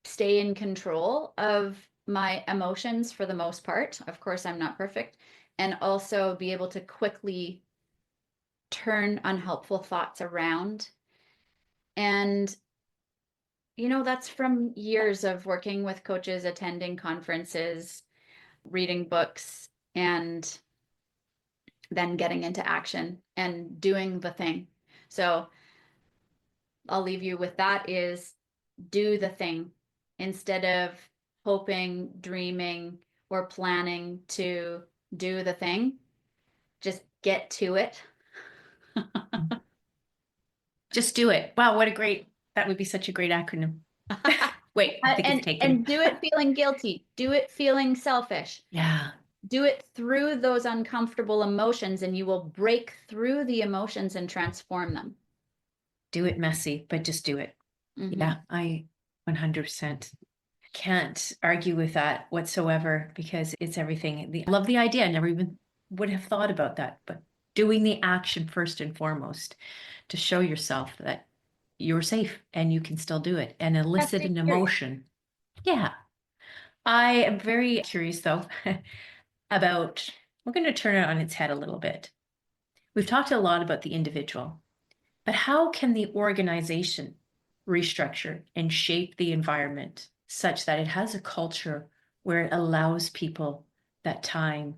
stay in control of my emotions for the most part. Of course, I'm not perfect. And also be able to quickly turn unhelpful thoughts around. And, that's from years of working with coaches, attending conferences, reading books, and then getting into action and doing the thing. So I'll leave you with that is do the thing instead of hoping, dreaming, or planning to do the thing. Just get to it. Just do it. Wow, that would be such a great acronym. Wait, I think it's taken. And do it feeling guilty. Do it feeling selfish. Yeah. Do it through those uncomfortable emotions, and you will break through the emotions and transform them. Do it messy, but just do it. Mm-hmm. Yeah, I 100% can't argue with that whatsoever because it's everything. I love the idea. I never even would have thought about that, but doing the action first and foremost to show yourself that you're safe and you can still do it and elicit an emotion. Yeah. I am very curious though about, we're going to turn it on its head a little bit. We've talked a lot about the individual, but how can the organization restructure and shape the environment such that it has a culture where it allows people that time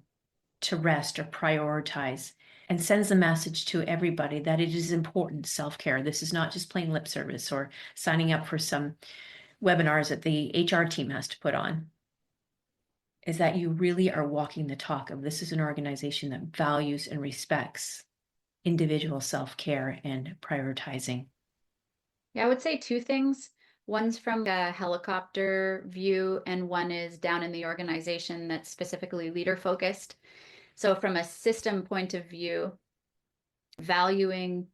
to rest or prioritize and sends the message to everybody that it is important self-care. This is not just plain lip service or signing up for some webinars that the HR team has to put on. Is that you really are walking the talk of this is an organization that values and respects individual self-care and prioritizing. Yeah, I would say two things. One's from a helicopter view, and one is down in the organization that's specifically leader focused. So, from a system point of view, valuing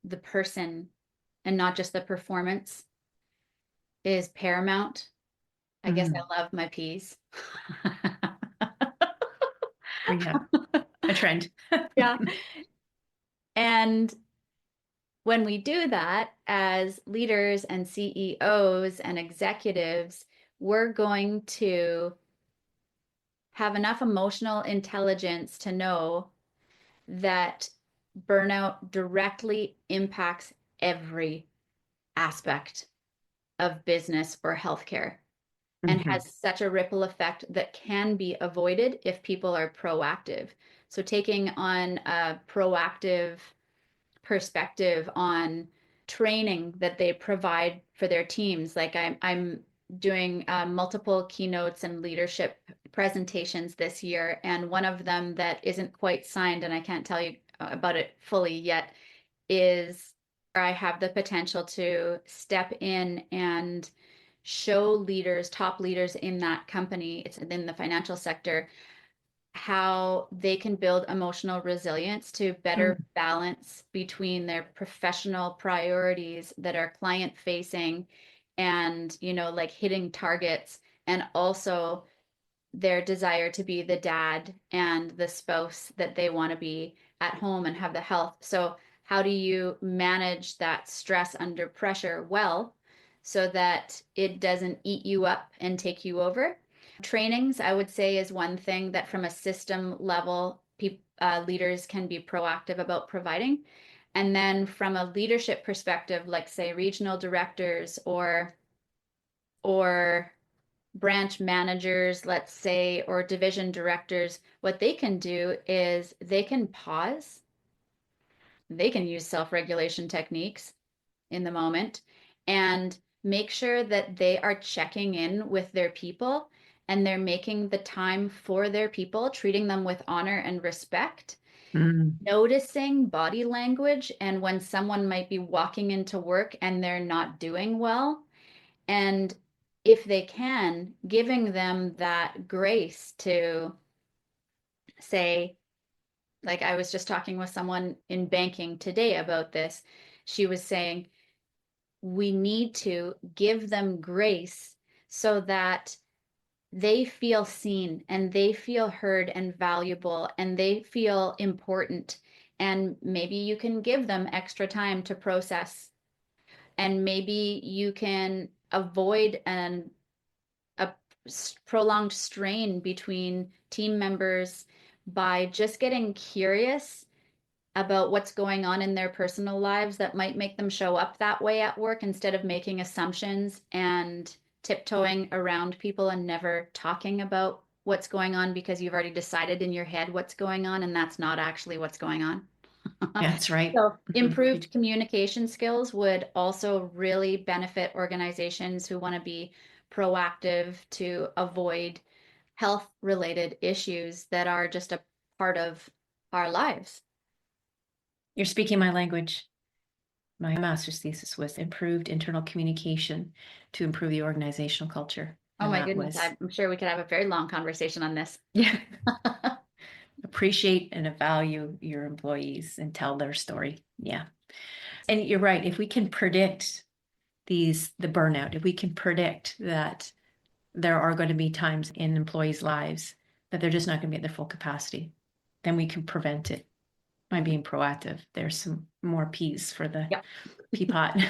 the person and not just the performance is paramount. I guess I love my P's. We have a trend. Yeah. And when we do that as leaders and CEOs and executives, we're going to have enough emotional intelligence to know that burnout directly impacts every aspect of business or healthcare and has such a ripple effect that can be avoided if people are proactive. So taking on a proactive perspective on training that they provide for their teams. Like I'm doing multiple keynotes and leadership presentations this year, and one of them that isn't quite signed, and I can't tell you about it fully yet, is where I have the potential to step in and show leaders, top leaders in that company, it's in the financial sector, how they can build emotional resilience to better balance between their professional priorities that are client facing and, like hitting targets, and also their desire to be the dad and the spouse that they want to be at home and have the health. So, how do you manage that stress under pressure well so that it doesn't eat you up and take you over? Trainings, I would say, is one thing that from a system level, leaders can be proactive about providing. And then from a leadership perspective, like say regional directors or branch managers, let's say, or division directors, what they can do is they can pause. They can use self-regulation techniques in the moment and make sure that they are checking in with their people and they're making the time for their people, treating them with honor and respect, noticing body language and when someone might be walking into work and they're not doing well. And if they can, giving them that grace to say, like I was just talking with someone in banking today about this. She was saying, we need to give them grace so that they feel seen and they feel heard and valuable and they feel important. And maybe you can give them extra time to process. And maybe you can avoid a prolonged strain between team members by just getting curious about what's going on in their personal lives that might make them show up that way at work instead of making assumptions and tiptoeing around people and never talking about what's going on because you've already decided in your head what's going on and that's not actually what's going on. That's right. So improved communication skills would also really benefit organizations who want to be proactive to avoid health related issues that are just a part of our lives. You're speaking my language. My master's thesis was improved internal communication to improve the organizational culture. Oh And my that goodness, was, I'm sure we could have a very long conversation on this. yeah, appreciate and value your employees and tell their story. Yeah. And you're right. If we can predict the burnout, if we can predict that there are going to be times in employees' lives that they're just not going to be at their full capacity, then we can prevent it by being proactive. There's some more P's for the Yeah. peapot.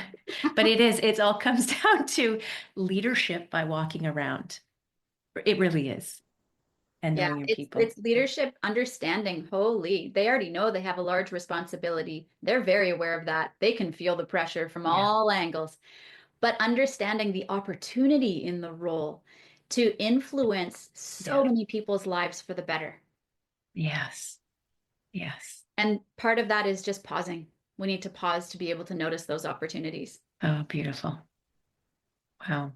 But it all comes down to leadership by walking around. It really is. And Yeah, knowing your it's people. leadership understanding. Holy, they already know they have a large responsibility. They're very aware of that. They can feel the pressure from Yeah. all angles. But understanding the opportunity in the role to influence so Yeah. many people's lives for the better. Yes. Yes. And part of that is just pausing. We need to pause to be able to notice those opportunities. Oh, beautiful. Wow.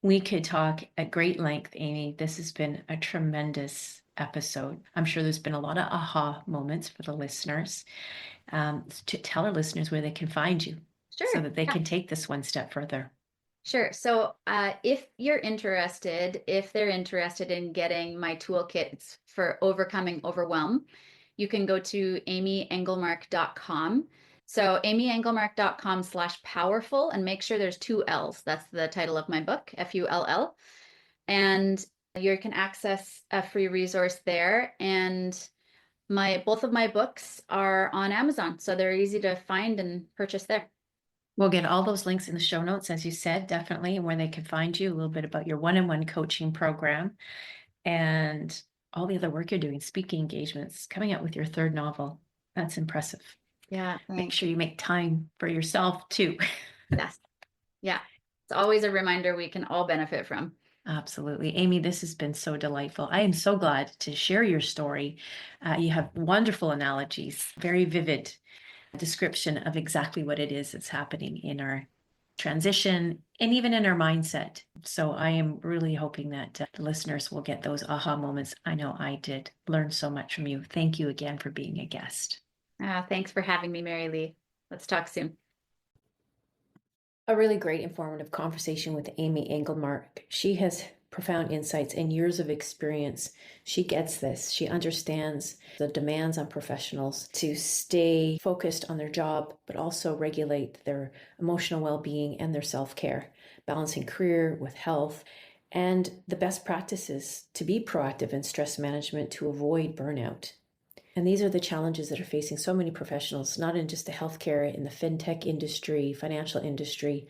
We could talk at great length, Amy. This has been a tremendous episode. I'm sure there's been a lot of aha moments for the listeners. To tell our listeners where they can find you so Sure. that they Yeah. can take this one step further. Sure. So, if you're interested, if they're interested in getting my toolkits for overcoming overwhelm, you can go to amyengelmark.com. So, amyengelmark.com/powerful, and make sure there's two L's. That's the title of my book, FULL. And you can access a free resource there. And both of my books are on Amazon, so they're easy to find and purchase there. We'll get all those links in the show notes, as you said, definitely, and where they can find you, a little bit about your one-on-one coaching program and all the other work you're doing, speaking engagements, coming out with your third novel. That's impressive. Yeah, Make thanks. sure you make time for yourself too. Yes. Yeah. It's always a reminder we can all benefit from. Absolutely. Amy, this has been so delightful. I am so glad to share your story. You have wonderful analogies, very vivid description of exactly what it is that's happening in our transition and even in our mindset. So I am really hoping that the listeners will get those aha moments. I know I did learn so much from you. Thank you again for being a guest. Thanks for having me, Mary Lee. Let's talk soon. A really great informative conversation with Amy Englemark. She has profound insights and years of experience. She gets this. She understands the demands on professionals to stay focused on their job, but also regulate their emotional well-being and their self-care, balancing career with health, and the best practices to be proactive in stress management to avoid burnout. And these are the challenges that are facing so many professionals, not in just the healthcare, in the fintech industry, financial industry,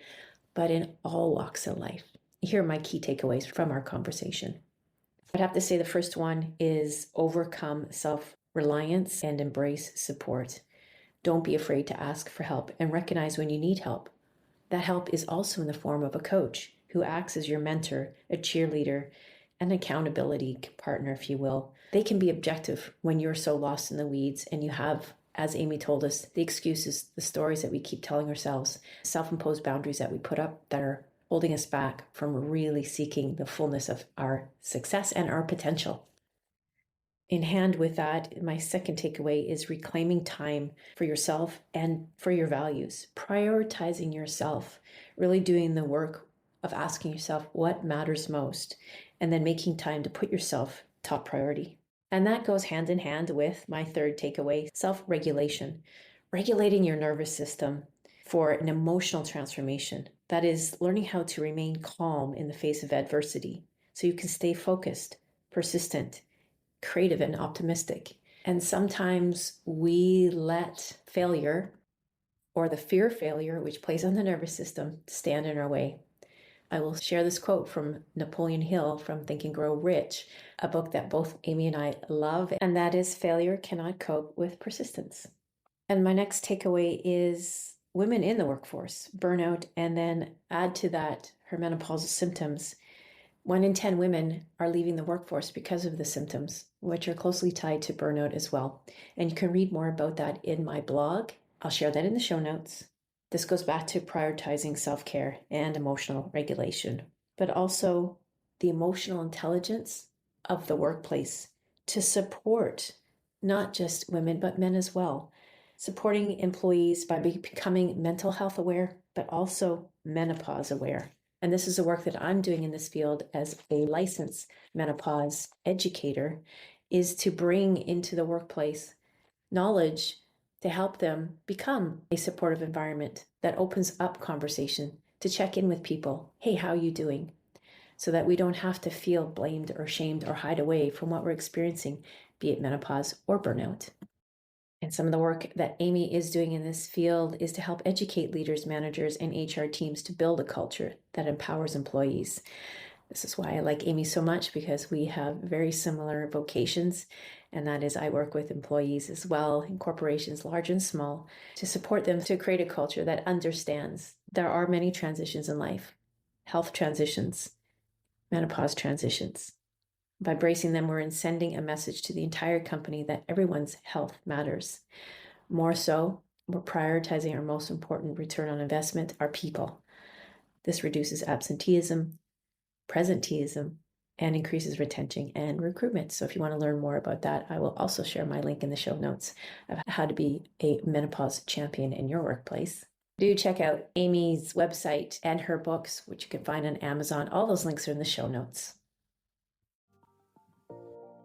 but in all walks of life. Here are my key takeaways from our conversation. I'd have to say the first one is overcome self-reliance and embrace support. Don't be afraid to ask for help and recognize when you need help. That help is also in the form of a coach who acts as your mentor, a cheerleader, an accountability partner, if you will. They can be objective when you're so lost in the weeds and you have, as Amy told us, the excuses, the stories that we keep telling ourselves, self-imposed boundaries that we put up that are holding us back from really seeking the fullness of our success and our potential. In hand with that, my second takeaway is reclaiming time for yourself and for your values, prioritizing yourself, really doing the work of asking yourself what matters most, and then making time to put yourself top priority. And that goes hand in hand with my third takeaway, self-regulation, regulating your nervous system for an emotional transformation. That is learning how to remain calm in the face of adversity so you can stay focused, persistent, creative, and optimistic. And sometimes we let failure or the fear of failure, which plays on the nervous system, stand in our way I will share this quote from Napoleon Hill from Think and Grow Rich, a book that both Amy and I love, and that is failure cannot cope with persistence. And my next takeaway is women in the workforce, burnout, and then add to that her menopausal symptoms. 1 in 10 women are leaving the workforce because of the symptoms, which are closely tied to burnout as well. And you can read more about that in my blog. I'll share that in the show notes. This goes back to prioritizing self-care and emotional regulation, but also the emotional intelligence of the workplace to support not just women, but men as well. Supporting employees by becoming mental health aware, but also menopause aware. And this is the work that I'm doing in this field as a licensed menopause educator, is to bring into the workplace knowledge to help them become a supportive environment that opens up conversation, to check in with people. Hey, how are you doing? So that we don't have to feel blamed or shamed or hide away from what we're experiencing, be it menopause or burnout. And some of the work that Amy is doing in this field is to help educate leaders, managers, and HR teams to build a culture that empowers employees. This is why I like Amy so much, because we have very similar vocations, and that is I work with employees as well in corporations, large and small, to support them to create a culture that understands there are many transitions in life, health transitions, menopause transitions. By bracing them, we're sending a message to the entire company that everyone's health matters. More so, we're prioritizing our most important return on investment, our people. This reduces absenteeism, presenteeism, and increases retention and recruitment. So if you want to learn more about that, I will also share my link in the show notes of how to be a menopause champion in your workplace. Do check out Amy's website and her books, which you can find on Amazon. All those links are in the show notes.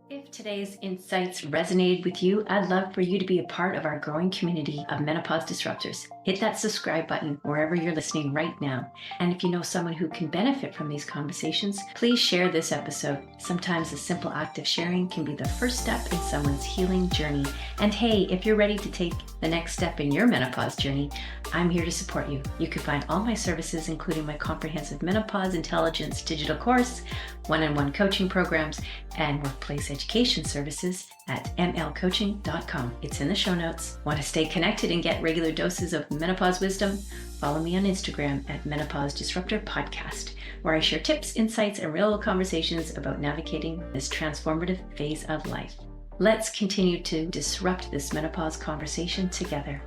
If today's insights resonated with you, I'd love for you to be a part of our growing community of menopause disruptors. Hit that subscribe button wherever you're listening right now. And if you know someone who can benefit from these conversations, please share this episode. Sometimes a simple act of sharing can be the first step in someone's healing journey. And hey, if you're ready to take the next step in your menopause journey, I'm here to support you. You can find all my services, including my comprehensive menopause intelligence digital course, one-on-one coaching programs, and workplace education services at mlcoaching.com. It's in the show notes. Want to stay connected and get regular doses of menopause wisdom? Follow me on Instagram at Menopause Disruptor Podcast, where I share tips, insights, and real conversations about navigating this transformative phase of life. Let's continue to disrupt this menopause conversation together.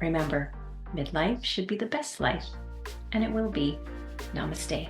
Remember, midlife should be the best life, and it will be. Namaste.